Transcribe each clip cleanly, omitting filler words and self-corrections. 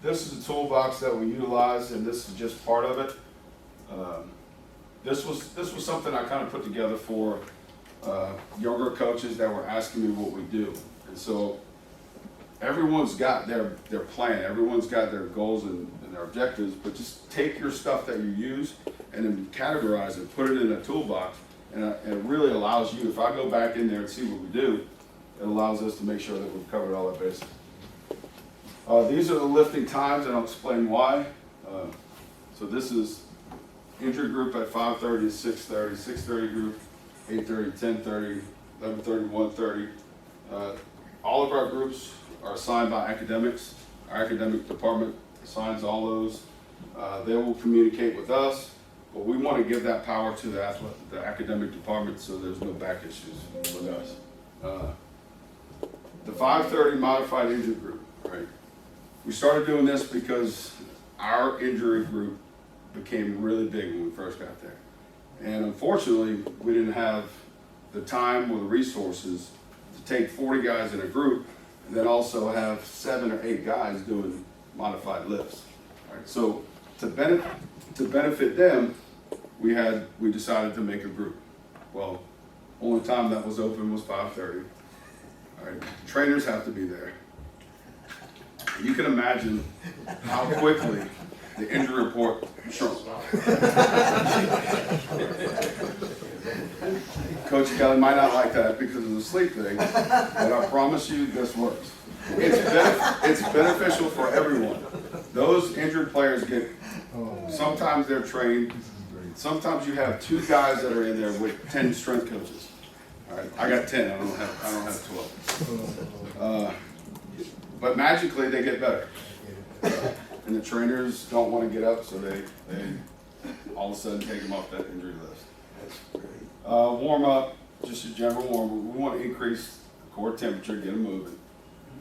This is a toolbox that we utilize, and this is just part of it. This was something I kind of put together for younger coaches that were asking me what we do. And so everyone's got their plan, everyone's got their goals and their objectives, but just take your stuff that you use and then categorize it, put it in a toolbox, and it really allows you, if I go back in there and see what we do, it allows us to make sure that we've covered all our bases. These are the lifting times, and I'll explain why. So this is injury group at 5:30 to 6:30, 6:30 group, 8:30, 10:30, 11:30, 1:30. All of our groups are assigned by academics. Our academic department assigns all those. They will communicate with us, but we want to give that power to the academic department so there's no back issues with us. The 5:30 modified injury group, right? We started doing this because our injury group became really big when we first got there. And unfortunately, we didn't have the time or the resources to take 40 guys in a group and then also have 7 or 8 guys doing modified lifts. Right? So to benefit them, we decided to make a group. Well, only time that was open was 5:30. All right, trainers have to be there. You can imagine how quickly the injury report shrunk. Coach Kelly might not like that because of the sleep thing, but I promise you this works. It's beneficial for everyone. Those injured players sometimes they're trained, sometimes you have 2 guys that are in there with 10 strength coaches. All right, I got 10, I don't have 12. But magically they get better. And the trainers don't want to get up, so they all of a sudden take them off that injury list. Warm up, just a general warm up. We want to increase the core temperature, get them moving.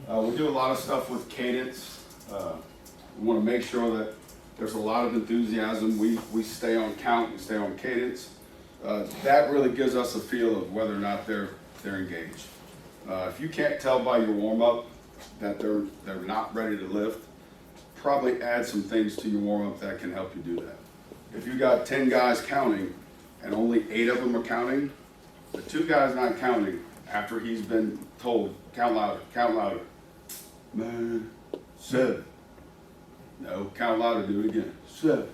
We do a lot of stuff with cadence. We want to make sure that there's a lot of enthusiasm. We stay on count, we stay on cadence. That really gives us a feel of whether or not they're engaged. If you can't tell by your warm up that they're not ready to lift, probably add some things to your warm up that can help you do that. If you got 10 guys counting and only 8 of them are counting, the 2 guys not counting after he's been told count louder. Man, 7. No, count louder, do it again. 7.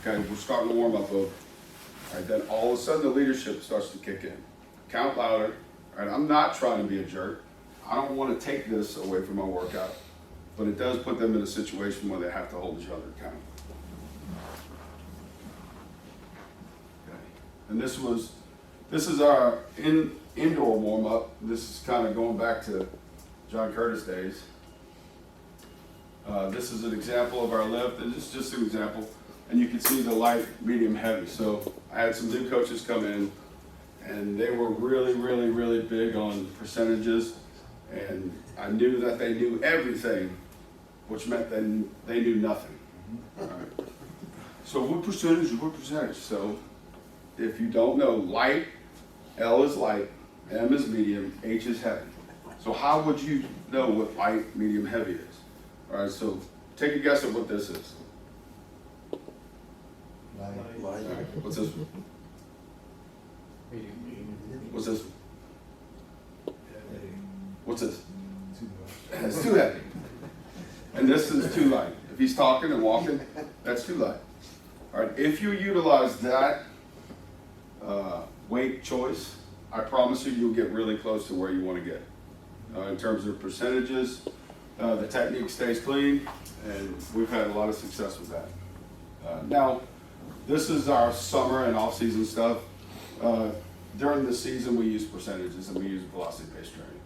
Okay, we're starting to warm up over. All right, then all of a sudden the leadership starts to kick in. Count louder. All right, I'm not trying to be a jerk. I don't want to take this away from my workout, but it does put them in a situation where they have to hold each other accountable. Okay. And this is our indoor warm up. This is kind of going back to John Curtis days. This is an example of our lift, and this is just an example. And you can see the light, medium, heavy. So I had some new coaches come in, and they were really, really, really big on percentages. And I knew that they knew everything, which meant that they knew nothing. All right. So what percentage? So if you don't know, light, L is light, M is medium, H is heavy. So how would you know what light, medium, heavy is? All right, so take a guess at what this is. Light. All right, what's this one? What's this one? What's this? It's too heavy. And this is too light. If he's talking and walking, that's too light. All right, if you utilize that weight choice, I promise you, you'll get really close to where you want to get. In terms of percentages, the technique stays clean, and we've had a lot of success with that. Now, this is our summer and off-season stuff. During the season, we use percentages and we use velocity-based training.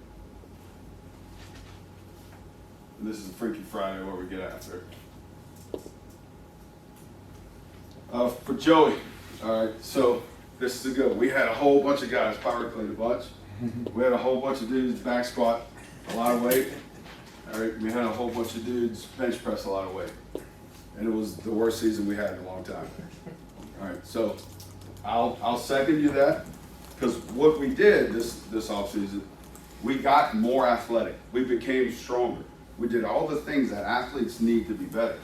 And this is Freaky Friday where we get after it. For Joey, all right, so this is a good one. We had a whole bunch of guys power clean a bunch. We had a whole bunch of dudes back squat a lot of weight. All right, we had a whole bunch of dudes bench press a lot of weight. And it was the worst season we had in a long time. All right, so I'll second you that, because what we did this off season, we got more athletic. We became stronger. We did all the things that athletes need to be better.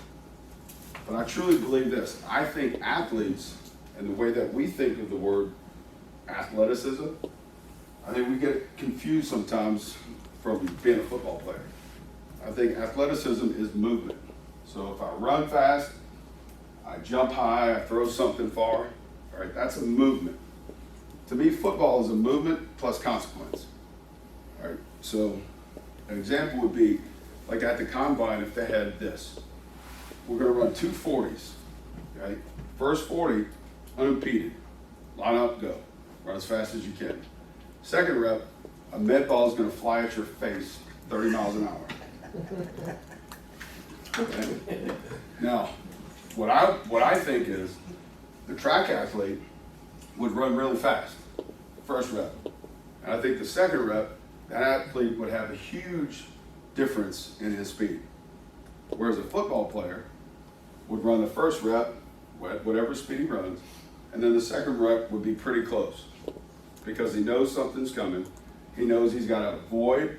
But I truly believe this. I think athletes, and the way that we think of the word athleticism, I think we get confused sometimes from being a football player. I think athleticism is movement. So if I run fast, I jump high, I throw something far, all right, that's a movement. To me, football is a movement plus consequence. All right, so an example would be like at the combine, if they had this. We're going to run 2 40s, right? First 40, unimpeded. Line up, go. Run as fast as you can. Second rep, a med ball is going to fly at your face 30 miles an hour. Okay? Now, what I think is the track athlete would run really fast, first rep. And I think the second rep, that athlete would have a huge difference in his speed. Whereas a football player would run the first rep, whatever speed he runs, and then the second rep would be pretty close because he knows something's coming. He knows he's got to avoid,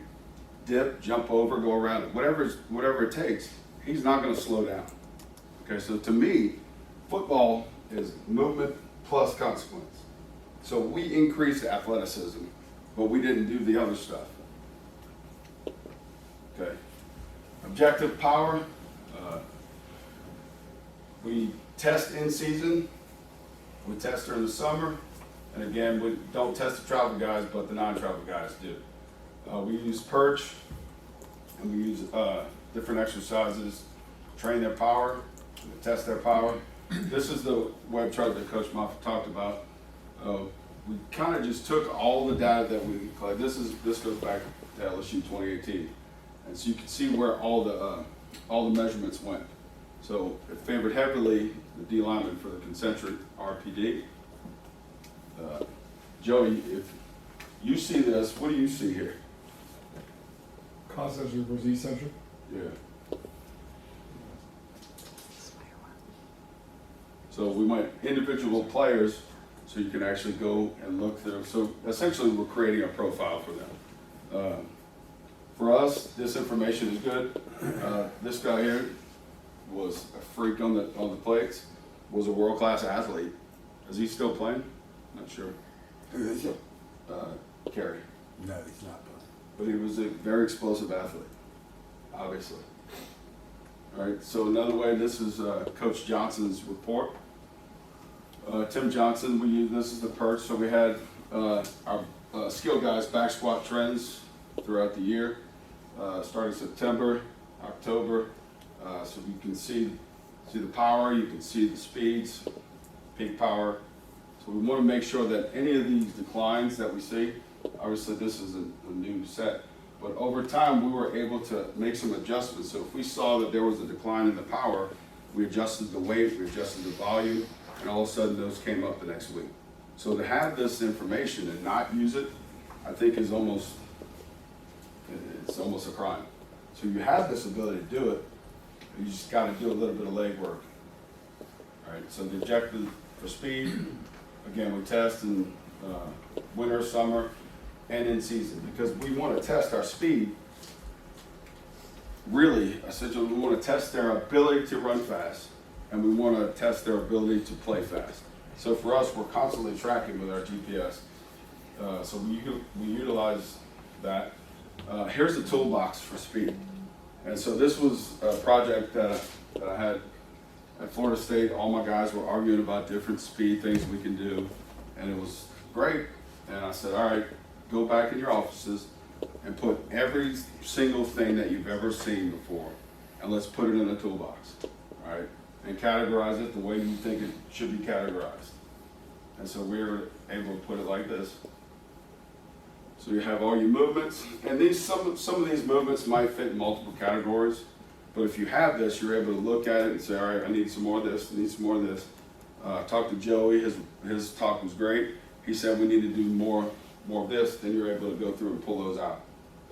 dip, jump over, go around it. Whatever it takes, he's not going to slow down. Okay, so to me, football is movement plus consequence. So we increased athleticism, but we didn't do the other stuff. Okay, objective power. We test in season, we test during the summer, and again, we don't test the travel guys, but the non-travel guys do. We use perch, and we use different exercises, train their power, test their power. This is the web chart that Coach Moffitt talked about. We kind of just took all the data that we collected. This goes back to LSU 2018, and so you can see where all the measurements went. So it favored heavily the D lineman for the concentric RPD. Joey, if you see this, what do you see here? Concentric versus eccentric? Yeah. So we went individual players, so you can actually go and look through. So essentially, we're creating a profile for them. For us, this information is good. This guy here was a freak on the plates. Was a world-class athlete. Is he still playing? Not sure. Who is it? Kerry. No, he's not playing. But he was a very explosive athlete, obviously. All right, so another way, this is Coach Johnson's report. Tim Johnson, this is the perch. So we had our skill guys back squat trends throughout the year, starting September, October. So you can see the power, you can see the speeds, peak power. So we want to make sure that any of these declines that we see, obviously this is a new set, but over time we were able to make some adjustments. So if we saw that there was a decline in the power, we adjusted the weight, we adjusted the volume, and all of a sudden those came up the next week. So to have this information and not use it, I think is almost a crime. So you have this ability to do it, you just got to do a little bit of leg work. All right, so the objective for speed, again, we test in winter, summer, and in season, because we want to test our speed. Really, essentially, we want to test their ability to run fast, and we want to test their ability to play fast. So for us, we're constantly tracking with our GPS. So we utilize that. Here's the toolbox for speed. And so this was a project that I had at Florida State. All my guys were arguing about different speed things we can do, and it was great. And I said, all right, go back in your offices and put every single thing that you've ever seen before, and let's put it in a toolbox, all right? And categorize it the way you think it should be categorized. And so we were able to put it like this. So you have all your movements, and some of these movements might fit in multiple categories, but if you have this, you're able to look at it and say, all right, I need some more of this, I need some more of this. Talk to Joey, his talk was great. He said we need to do more of this, then you're able to go through and pull those out.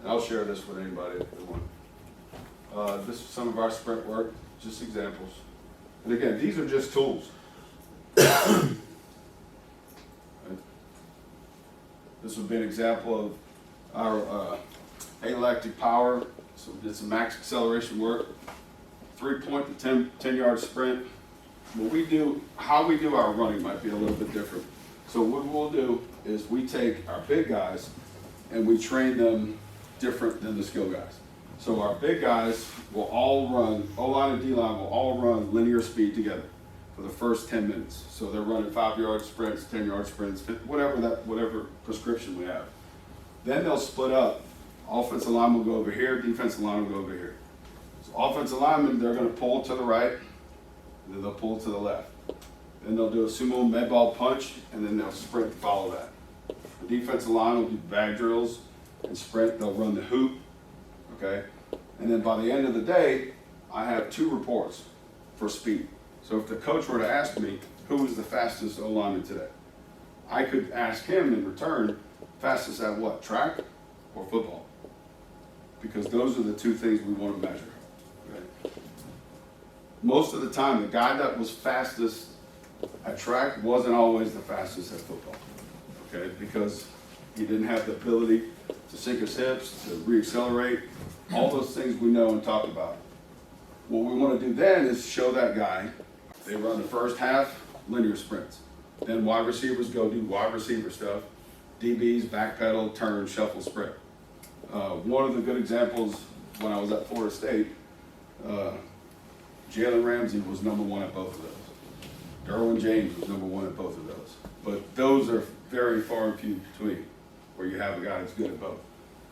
And I'll share this with anybody if they want. This is some of our sprint work, just examples. And again, these are just tools. This would be an example of our alactic power So we did some max acceleration work, 3-point to 10-yard sprint. How we do our running might be a little bit different. So what we'll do is we take our big guys and we train them different than the skill guys. So our big guys will all run, O-line and D-line will all run linear speed together for the first 10 minutes. So they're running 5-yard sprints, 10-yard sprints, whatever prescription we have. Then they'll split up. Offensive line will go over here, defensive line will go over here. So offensive linemen, they're going to pull to the right, and then they'll pull to the left. Then they'll do a sumo med ball punch, and then they'll sprint and follow that. The defensive line will do bag drills and sprint. They'll run the hoop, okay? And then by the end of the day, I have 2 reports for speed. So if the coach were to ask me, who was the fastest O-lineman today? I could ask him in return, fastest at what, track or football? Because those are the 2 things we want to measure. Okay? Most of the time, the guy that was fastest at track wasn't always the fastest at football. Okay? Because he didn't have the ability to sink his hips, to reaccelerate, all those things we know and talk about. What we want to do then is show that guy, they run the first half, linear sprints. Then wide receivers go do wide receiver stuff, DBs, backpedal, turn, shuffle, sprint. One of the good examples when I was at Florida State, Jalen Ramsey was #1 at both of those. Derwin James was #1 at both of those. But those are very far and few between where you have a guy that's good at both.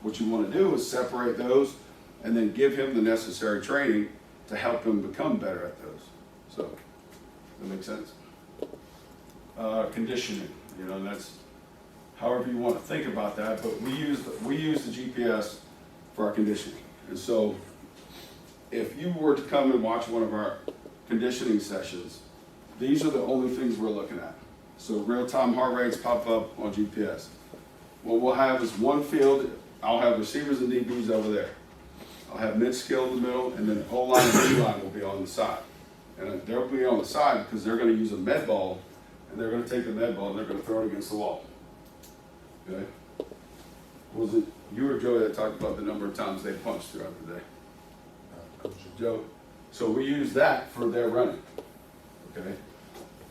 What you want to do is separate those and then give him the necessary training to help him become better at those. So, does that make sense? Conditioning, that's however you want to think about that, but we use the GPS for our conditioning. And so if you were to come and watch one of our conditioning sessions, these are the only things we're looking at. So real-time heart rates pop up on GPS. What we'll have is one field. I'll have receivers and DBs over there. I'll have mid-skill in the middle, and then O-line and D-line will be on the side. And they'll be on the side because they're going to use a med ball, and they're going to take the med ball and they're going to throw it against the wall. Okay? Was it you or Joey that talked about the number of times they punched throughout the day? Joe. So we use that for their running. Okay?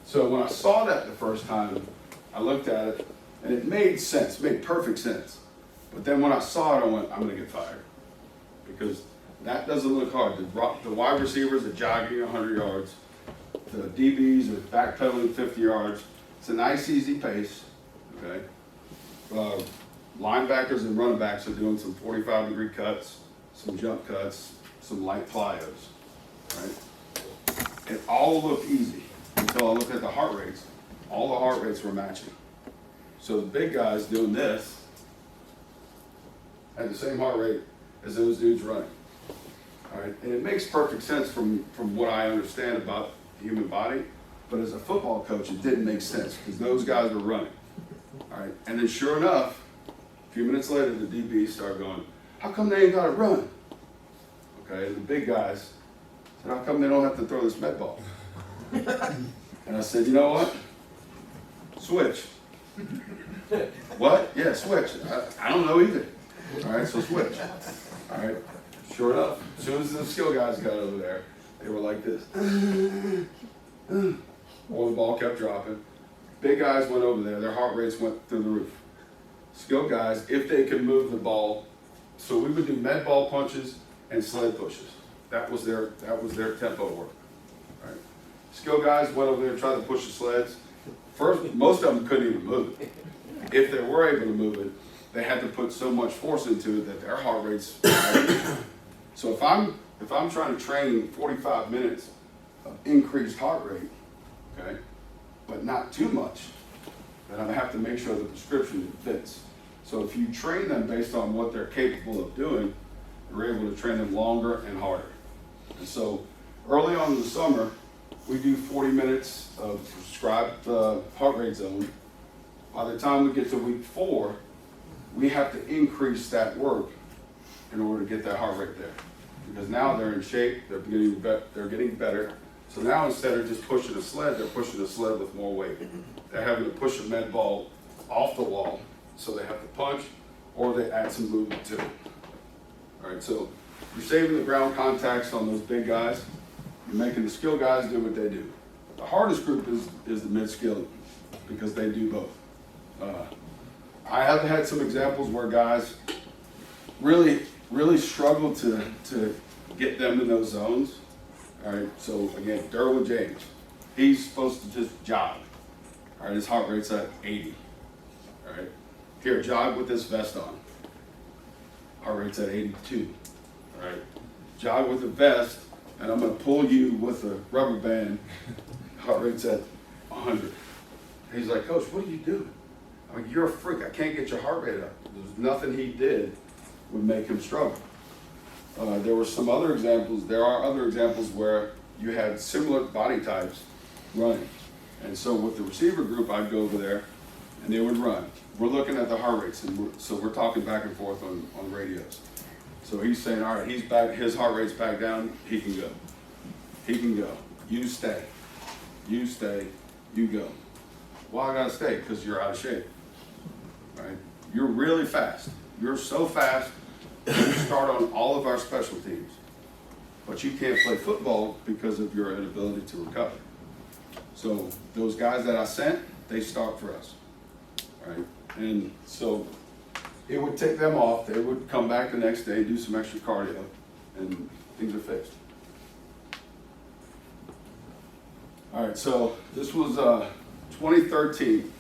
So when I saw that the first time, I looked at it, and it made sense, made perfect sense. But then when I saw it, I went, I'm going to get fired. Because that doesn't look hard. The wide receivers are jogging 100 yards. The DBs are backpedaling 50 yards. It's a nice, easy pace. Okay? Linebackers and running backs are doing some 45-degree cuts, some jump cuts, some light plyos. Right? It all looked easy until I looked at the heart rates. All the heart rates were matching. So the big guys doing this had the same heart rate as those dudes running. All right, and it makes perfect sense from what I understand about the human body, but as a football coach, it didn't make sense because those guys were running. All right, and then sure enough, a few minutes later, the DBs start going, how come they ain't got to run? Okay, and the big guys said, how come they don't have to throw this med ball? And I said, you know what? Switch. What? Yeah, switch. I don't know either. All right, so switch. All right, sure enough, as soon as the skill guys got over there, they were like this. Or the ball kept dropping. Big guys went over there, their heart rates went through the roof. Skill guys, if they could move the ball, so we would do med ball punches and sled pushes. That was their tempo work. All right. Skill guys went over there and tried to push the sleds. First, most of them couldn't even move it. If they were able to move it, they had to put so much force into it that their heart rates. So if I'm trying to train 45 minutes of increased heart rate, okay, but not too much, then I have to make sure the prescription fits. So if you train them based on what they're capable of doing, you're able to train them longer and harder. And so early on in the summer, we do 40 minutes of prescribed heart rate zone. By the time we get to week 4, we have to increase that work in order to get that heart rate there. Because now they're in shape, they're getting better. So now instead of just pushing a sled, they're pushing a sled with more weight. They're having to push a med ball off the wall, so they have to punch, or they add some movement to it. All right, so You're saving the ground contacts on those big guys. You're making the skill guys do what they do. The hardest group is the mid-skill because they do both. I have had some examples where guys really struggle to get them in those zones. All right, so again, Derwin James, he's supposed to just jog. All right, his heart rate's at 80. All right, here, jog with this vest on. Heart rate's at 82. All right, jog with the vest, and I'm gonna pull you with a rubber band. Heart rate's at 100. He's like, Coach, what are you doing? I'm like, you're a freak. I can't get your heart rate up. There's nothing he did would make him struggle. There were some other examples. There are other examples where you had similar body types running. And so with the receiver group, I'd go over there and they would run. We're looking at the heart rates, and we're talking back and forth on radios. So he's saying, all right, he's back, his heart rate's back down, he can go. He can go. You stay. You stay. You go. Well, I gotta stay because you're out of shape. Right? You're really fast. You're so fast, you start on all of our special teams. But you can't play football because of your inability to recover. So those guys that I sent, they start for us. Right? And so it would take them off. They would come back the next day, do some extra cardio, and things are fixed. All right, so this was 2013,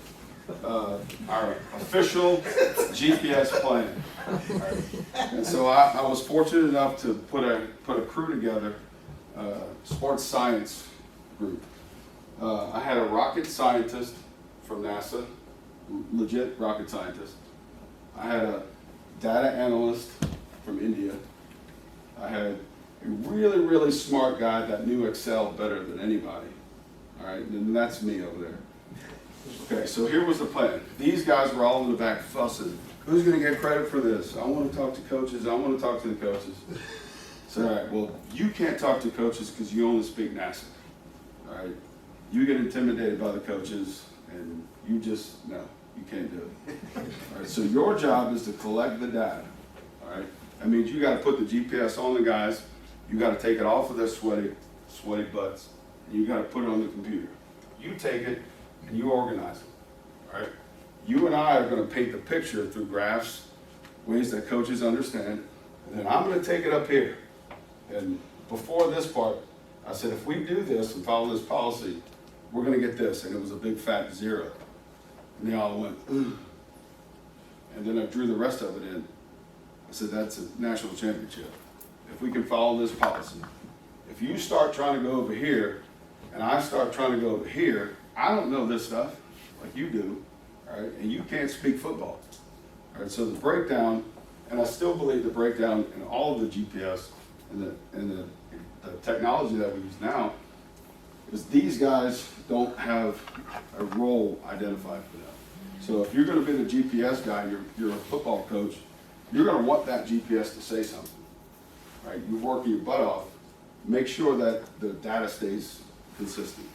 our official GPS plan. Right. And so I was fortunate enough to put a crew together, sports science group. I had a rocket scientist from NASA, legit rocket scientist. I had a data analyst from India. I had a really smart guy that knew Excel better than anybody. All right, and that's me over there. Okay, so here was the plan. These guys were all in the back fussing. Who's going to get credit for this? I want to talk to coaches. I want to talk to the coaches. So, all right, well, you can't talk to coaches because you only speak NASA. All right, you get intimidated by the coaches, and you just, no, you can't do it. All right, so your job is to collect the data. All right, that means you got to put the GPS on the guys. You got to take it off of their sweaty butts, and you got to put it on the computer. You take it and you organize it. All right, you and I are going to paint the picture through graphs, ways that coaches understand, and then I'm going to take it up here. And before this part, I said, if we do this and follow this policy, we're going to get this. And it was a big fat 0. And they all went, ooh. And then I drew the rest of it in. I said, that's a national championship. If we can follow this policy. If you start trying to go over here, and I start trying to go over here, I don't know this stuff like you do, all right? And you can't speak football. All right, so the breakdown, and I still believe the breakdown in all of the GPS and the technology that we use now is these guys don't have a role identified for them. So if you're going to be the GPS guy, you're a football coach, you're going to want that GPS to say something. Right? You're working your butt off. Make sure that the data stays consistent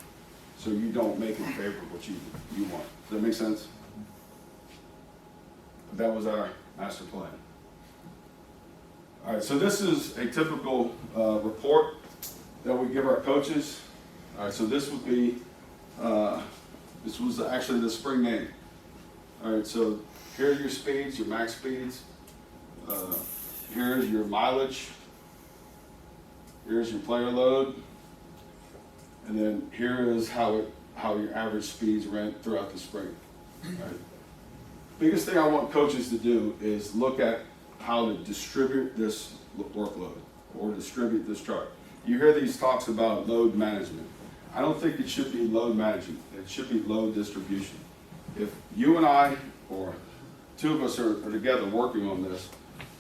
so you don't make it favor what you want. Does that make sense? That was our master plan. All right, so this is a typical report that we give our coaches. All right, so this would be, this was actually the spring game. All right, so here are your speeds, your max speeds. Here's your mileage. Here's your player load. And then here is how your average speeds ran throughout the spring. All right. Biggest thing I want coaches to do is look at how to distribute this workload or distribute this chart. You hear these talks about load management. I don't think it should be load management. It should be load distribution. If you and I, or two of us are together working on this,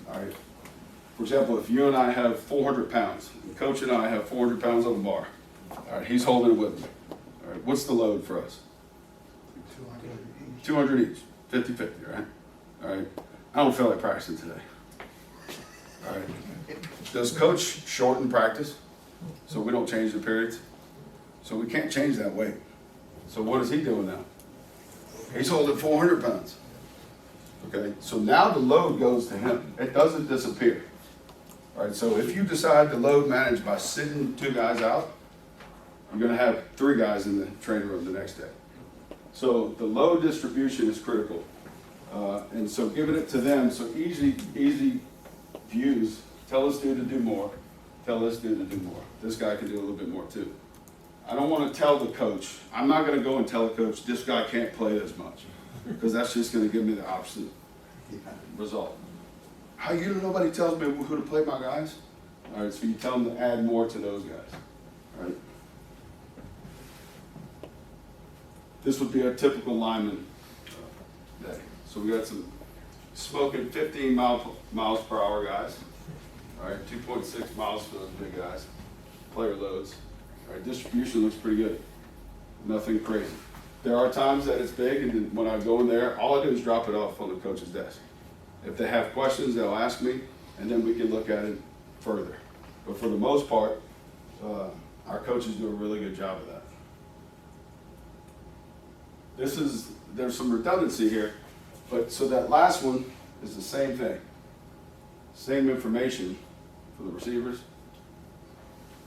all right, for example, if you and I have 400 pounds, the coach and I have 400 pounds on the bar, all right, he's holding it with me. All right, what's the load for us? 200 each, 50-50, right? All right, I don't feel like practicing today. All right, does coach shorten practice so we don't change the periods? So we can't change that weight. So what is he doing now? He's holding 400 pounds. Okay, so now the load goes to him. It doesn't disappear. All right, so if you decide to load manage by sitting 2 guys out, you're gonna have 3 guys in the training room the next day. So the load distribution is critical. And so giving it to them, so easy views, tell this dude to do more, tell this dude to do more. This guy can do a little bit more too. I don't wanna tell the coach, I'm not gonna go and tell the coach, this guy can't play as much, because that's just gonna give me the opposite result. Nobody tells me who to play my guys? All right, so you tell them to add more to those guys, all right? This would be a typical lineman day. So we got some smoking 15 miles per hour guys. All right, 2.6 miles for those big guys. Player loads. All right, distribution looks pretty good. Nothing crazy. There are times that it's big, and then when I go in there, all I do is drop it off on the coach's desk. If they have questions, they'll ask me, and then we can look at it further. But for the most part, our coaches do a really good job of that. There's some redundancy here, but so that last one is the same thing. Same information for the receivers.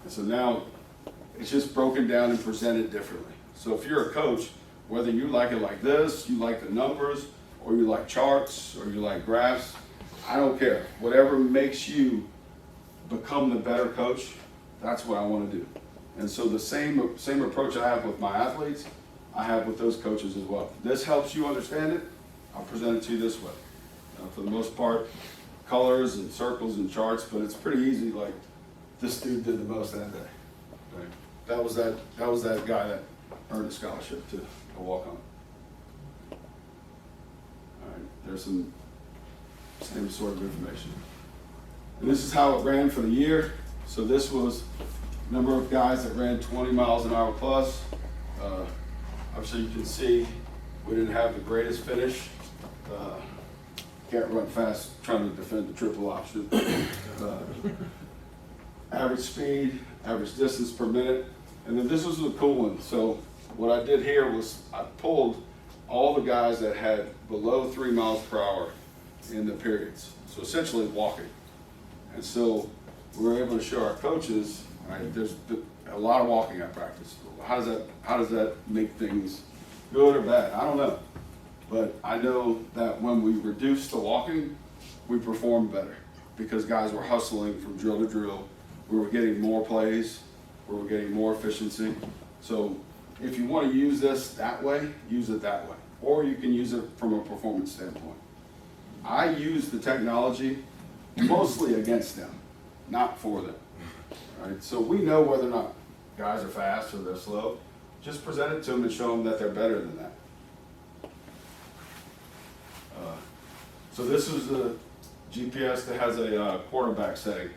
And so now it's just broken down and presented differently. So if you're a coach, whether you like it like this, you like the numbers, or you like charts, or you like graphs, I don't care. Whatever makes you become the better coach, that's what I want to do. And so the same approach I have with my athletes, I have with those coaches as well. This helps you understand it, I'll present it to you this way. For the most part, colors and circles and charts, but it's pretty easy, like this dude did the most that day. Right? That was that guy that earned a scholarship to walk on. All right, there's some same sort of information. And this is how it ran for the year. So this was number of guys that ran 20 miles an hour plus. Obviously you can see we didn't have the greatest finish. Can't run fast trying to defend the triple option. Average speed, average distance per minute. And then this was the cool one. So what I did here was I pulled all the guys that had below 3 miles per hour in the periods. So essentially walking. And so we were able to show our coaches, right, there's a lot of walking at practice. How does that make things good or bad? I don't know. But I know that when we reduced the walking, we performed better because guys were hustling from drill to drill. We were getting more plays. We were getting more efficiency. So if you want to use this that way, use it that way. Or you can use it from a performance standpoint. I use the technology mostly against them, not for them. Right? So we know whether or not guys are fast or they're slow. Just present it to them and show them that they're better than that. So this is the GPS that has a quarterback setting,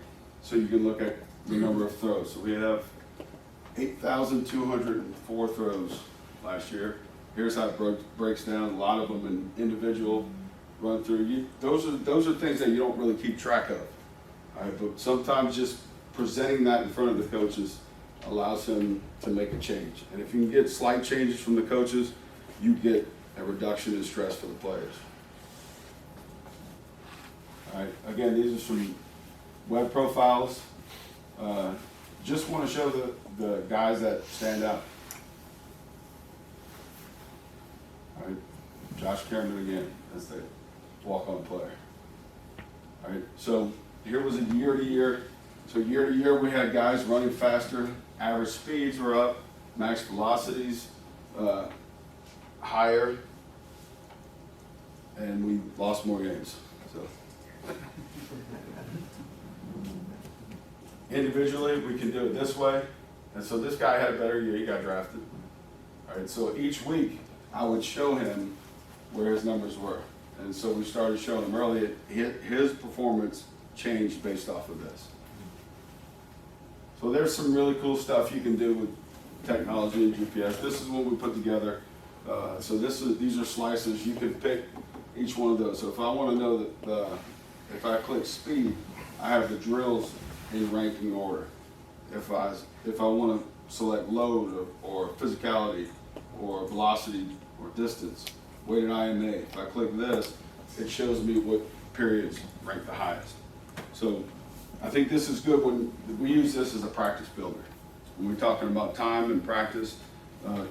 so you can look at the number of throws. So we have 8,204 throws last year. Here's how it breaks down. A lot of them in individual run through. Those are things that you don't really keep track of. All right, but sometimes just presenting that in front of the coaches allows him to make a change. And if you can get slight changes from the coaches, you get a reduction in stress for the players. All right, again, these are some web profiles. Just want to show the guys that stand out. All right, Josh Cameron again, as the walk-on player. All right, so here was a year-to-year. So year-to-year, we had guys running faster, average speeds were up, max velocities higher, and we lost more games. So individually, we can do it this way. And so this guy had a better year, he got drafted. All right, so each week, I would show him where his numbers were. And so we started showing him early, his performance changed based off of this. So there's some really cool stuff you can do with technology and GPS. This is what we put together. So these are slices. You can pick each one of those. So if I want to know that if I click speed, I have the drills in ranking order. If I want to select load or physicality or velocity or distance, weighted IMA, if I click this, it shows me what periods rank the highest. So I think this is good when we use this as a practice builder. When we're talking about time and practice,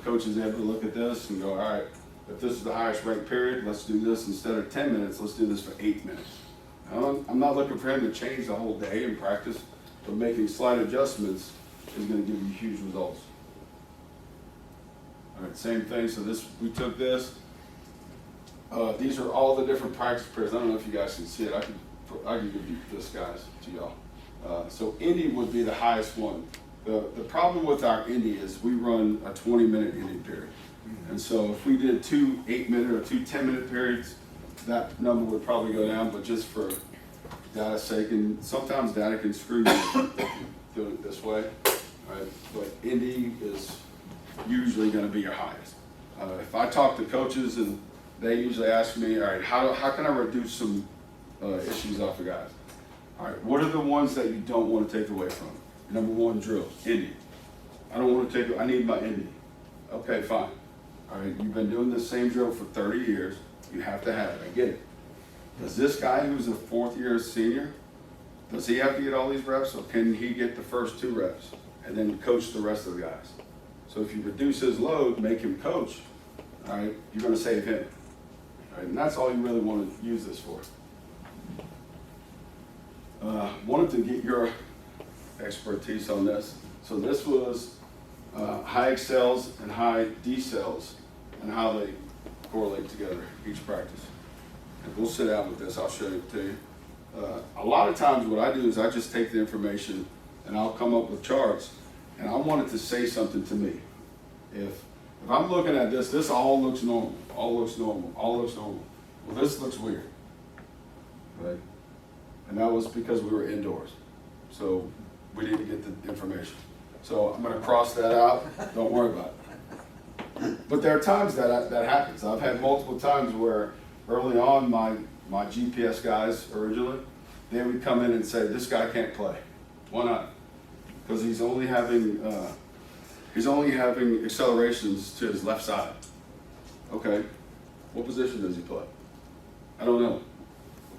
coach is able to look at this and go, all right, if this is the highest ranked period, let's do this instead of 10 minutes, let's do this for 8 minutes. I'm not looking for him to change the whole day in practice, but making slight adjustments is going to give you huge results. All right, same thing. So we took this. These are all the different practice periods. I don't know if you guys can see it. I can give you this, guys, to y'all. So Indy would be the highest one. The problem with our Indy is we run a 20-minute Indy period. And so if we did 2 8-minute or 2 10-minute periods, that number would probably go down, but just for data's sake, and sometimes data can screw you if you do it this way, right? But Indy is usually going to be your highest. If I talk to coaches and they usually ask me, all right, how can I reduce some issues off of guys? All right, what are the ones that you don't want to take away from? Number one, drill, Indy. I don't want to take it, I need my Indy. Okay, fine. All right, you've been doing the same drill for 30 years. You have to have it, I get it. Does this guy who's a 4th-year senior, does he have to get all these reps, or can he get the first 2 reps and then coach the rest of the guys? So if you reduce his load, make him coach, all right, you're going to save him. All right, and that's all you really want to use this for. Wanted to get your expertise on this. So this was high excels and high decels and how they correlate together each practice. And we'll sit down with this, I'll show it to you. A lot of times what I do is I just take the information and I'll come up with charts, and I want it to say something to me. If I'm looking at this all looks normal, all looks normal, all looks normal. Well, this looks weird, right? And that was because we were indoors. So we didn't get the information. So I'm gonna cross that out, don't worry about it. But there are times that happens. I've had multiple times where early on my GPS guys originally, they would come in and say, this guy can't play. Why not? Because he's only having accelerations to his left side. Okay, what position does he play? I don't know.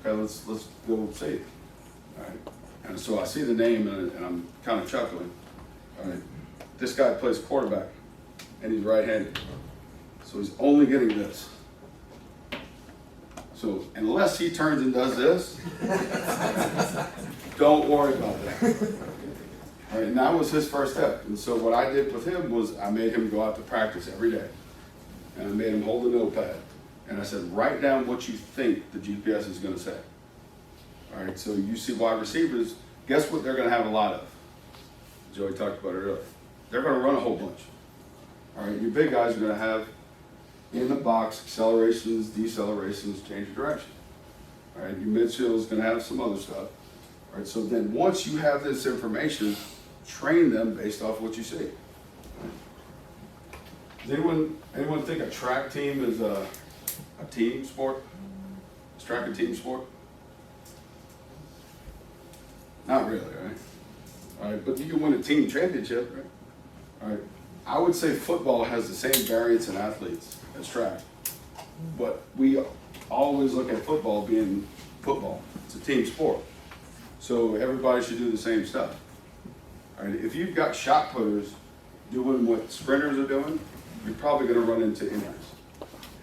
Okay, let's go see it. All right, and so I see the name and I'm kind of chuckling. All right, this guy plays quarterback and he's right-handed, so he's only getting this. So unless he turns and does this, don't worry about that. All right, and that was his first step. And so what I did with him was I made him go out to practice every day. And I made him hold a notepad. And I said, write down what you think the GPS is going to say. All right, so you see wide receivers, guess what they're going to have a lot of? Joey talked about it earlier. They're going to run a whole bunch. All right, your big guys are going to have in the box accelerations, decelerations, change of direction. All right, your midfield is going to have some other stuff. All right, so then once you have this information, train them based off what you see. Does anyone think a track team is a team sport? Is track a team sport? Not really, right? All right, but you can win a team championship, right? All right, I would say football has the same variance in athletes as track, but we always look at football being football. It's a team sport, so everybody should do the same stuff. All right, if you've got shot putters doing what sprinters are doing, you're probably going to run into injuries.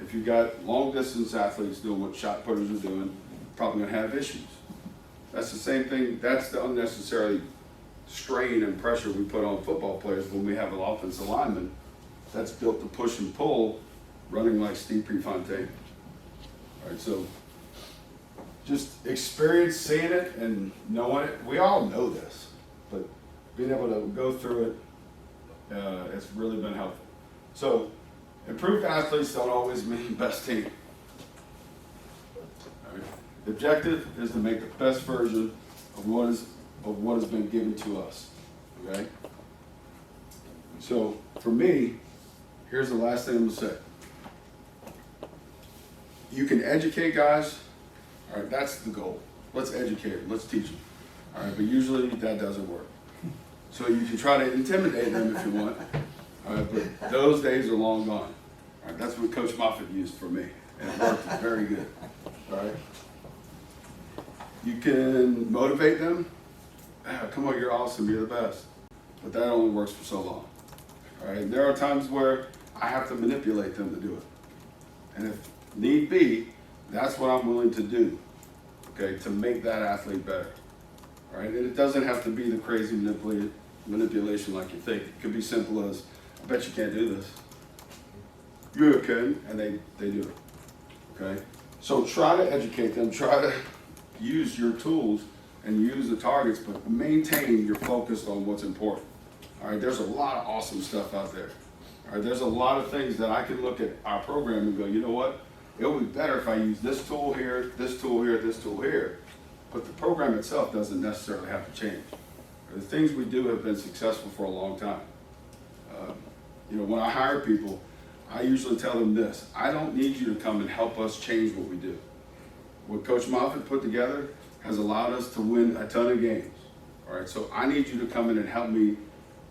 If you've got long distance athletes doing what shot putters are doing, you're probably going to have issues. That's the same thing. That's the unnecessary strain and pressure we put on football players when we have an offensive lineman that's built to push and pull, running like Steve Prefontaine. All right, so just experience seeing it and knowing it. We all know this, but being able to go through it, it's really been helpful. So improved athletes don't always mean best team. All right. The objective is to make the best version of what has been given to us. Okay? So for me, here's the last thing I'm gonna say. You can educate guys. All right, that's the goal. Let's educate them. Let's teach them. All right, but usually that doesn't work. So you can try to intimidate them if you want. All right, but those days are long gone. All right, that's what Coach Moffitt used for me, and it worked very good. All right. You can motivate them. come on, you're awesome, you're the best. But that only works for so long. All right, there are times where I have to manipulate them to do it. And if need be, that's what I'm willing to do, okay, to make that athlete better. All right, and it doesn't have to be the crazy manipulation like you think. It could be simple as, I bet you can't do this. You can, and they do it, okay? So try to educate them, try to use your tools and use the targets, but maintain your focus on what's important. All right, there's a lot of awesome stuff out there. All right, there's a lot of things that I can look at our program and go, you know what? It would be better if I use this tool here, this tool here, this tool here. But the program itself doesn't necessarily have to change. The things we do have been successful for a long time. You know, when I hire people, I usually tell them this: I don't need you to come and help us change what we do. What Coach Moffitt put together has allowed us to win a ton of games. All right, so I need you to come in and help me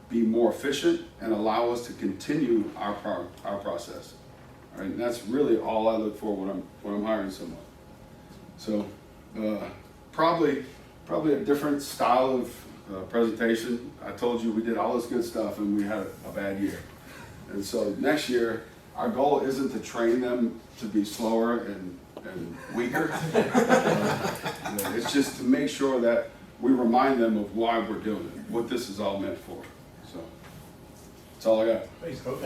be more efficient and allow us to continue our process. All right, and that's really all I look for when I'm hiring someone. So probably a different style of presentation. I told you we did all this good stuff and we had a bad year. And so next year, our goal isn't to train them to be slower and weaker. It's just to make sure that we remind them of why we're doing it, what this is all meant for. So that's all I got. Thanks, Coach.